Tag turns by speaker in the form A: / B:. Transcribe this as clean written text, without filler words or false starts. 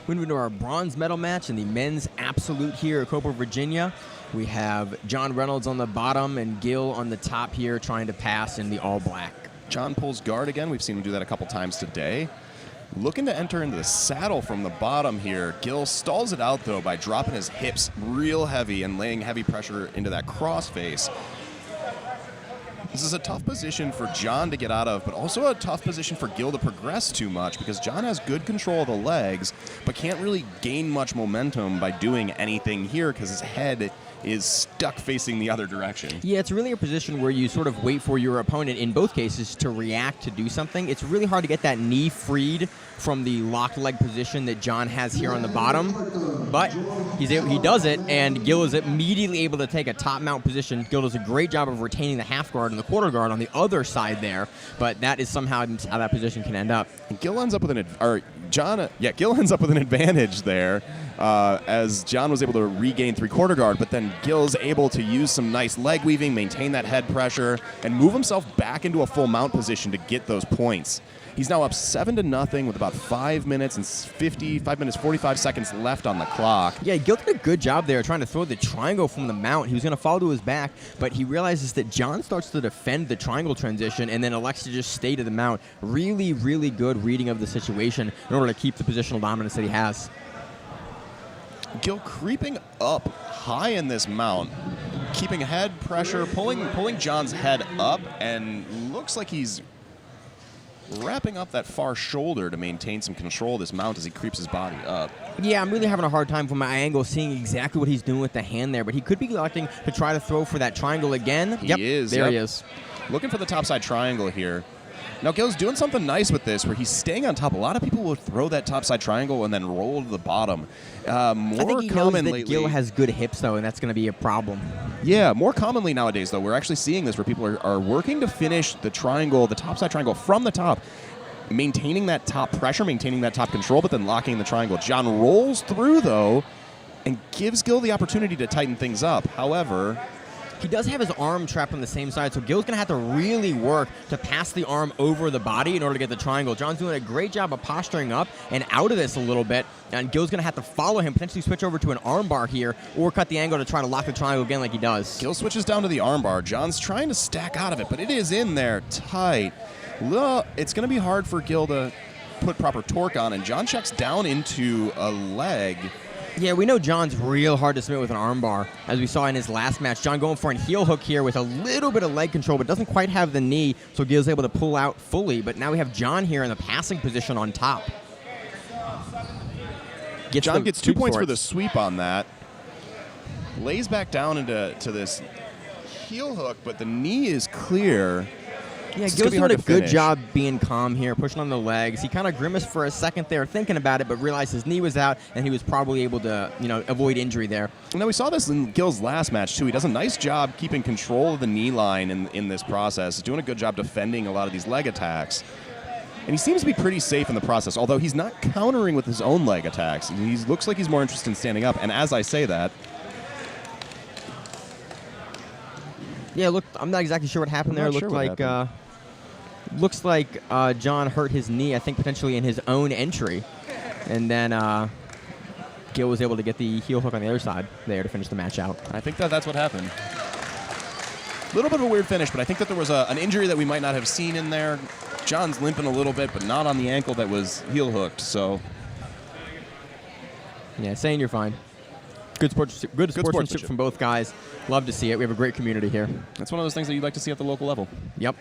A: Moving to our bronze medal match in the men's absolute here at Copa, Virginia. We have John Reynolds on the bottom and Gil on the top here trying to pass in the all-black.
B: John pulls guard again. We've seen him do that a couple times today. Looking to enter into the saddle from the bottom here. Gil stalls it out, though, by dropping his hips real heavy and laying heavy pressure into that crossface. This is a tough position for John to get out of, but also a tough position for Gil to progress too much because John has good control of the legs, but can't really gain much momentum by doing anything here because his head is stuck facing the other direction.
A: Yeah, it's really a position where you sort of wait for your opponent, in both cases, to react to do something. It's really hard to get that knee freed from the locked leg position that John has here on the bottom, but he does it, and Gil is immediately able to take a top mount position. Gil does a great job of retaining the half guard and the quarter guard on the other side there, but that is somehow how that position can end up.
B: And Gil ends up with Gil ends up with an advantage there, as John was able to regain three-quarter guard, but then Gil's able to use some nice leg weaving, maintain that head pressure, and move himself back into a full mount position to get those points. He's now up 7-0 with about 5 minutes and 45 seconds left on the clock.
A: Yeah, Gil did a good job there trying to throw the triangle from the mount. He was going to fall to his back, but he realizes that John starts to defend the triangle transition and then elects to just stay to the mount. Really, really good reading of the situation in order to keep the positional dominance that he has.
B: Gil creeping up high in this mount, keeping head pressure, pulling John's head up, and looks like he's wrapping up that far shoulder to maintain some control of this mount as he creeps his body up.
A: Yeah, I'm really having a hard time from my angle seeing exactly what he's doing with the hand there, but he could be electing to try to throw for that triangle again.
B: He is.
A: There he is.
B: Looking for the topside triangle here. Now, Gil's doing something nice with this where he's staying on top. A lot of people will throw that topside triangle and then roll to the bottom.
A: I think he knows that Gil has good hips, though, and that's going to be a problem.
B: Yeah, more commonly nowadays, though, we're actually seeing this where people are working to finish the triangle, the topside triangle from the top, maintaining that top pressure, maintaining that top control, but then locking the triangle. John rolls through, though, and gives Gil the opportunity to tighten things up. However,
A: he does have his arm trapped on the same side, so Gil's going to have to really work to pass the arm over the body in order to get the triangle. John's doing a great job of posturing up and out of this a little bit, and Gil's going to have to follow him, potentially switch over to an arm bar here, or cut the angle to try to lock the triangle again like he does.
B: Gil switches down to the arm bar. John's trying to stack out of it, but it is in there tight. It's going to be hard for Gil to put proper torque on, and John checks down into a leg.
A: Yeah, we know John's real hard to submit with an armbar, as we saw in his last match. John going for a heel hook here with a little bit of leg control, but doesn't quite have the knee, so Gil's able to pull out fully. But now we have John here in the passing position on top.
B: John gets 2 points for the sweep on that. Lays back down into this heel hook, but the knee is clear.
A: Yeah, Gil's doing a good job being calm here, pushing on the legs. He kind of grimaced for a second there thinking about it, but realized his knee was out, and he was probably able to, avoid injury there.
B: Now, we saw this in Gil's last match, too. He does a nice job keeping control of the knee line in this process. He's doing a good job defending a lot of these leg attacks. And he seems to be pretty safe in the process, although he's not countering with his own leg attacks. He looks like he's more interested in standing up, and as I say that...
A: Yeah, look, I'm not exactly sure what happened there. It looks like John hurt his knee, I think potentially in his own entry. And then Gil was able to get the heel hook on the other side there to finish the match out.
B: I think that's what happened. A little bit of a weird finish, but I think that there was an injury that we might not have seen in there. John's limping a little bit, but not on the ankle that was heel hooked, so...
A: Yeah, saying you're fine. Good sportsmanship from both guys. Love to see it. We have a great community here.
B: That's one of those things that you'd like to see at the local level.
A: Yep.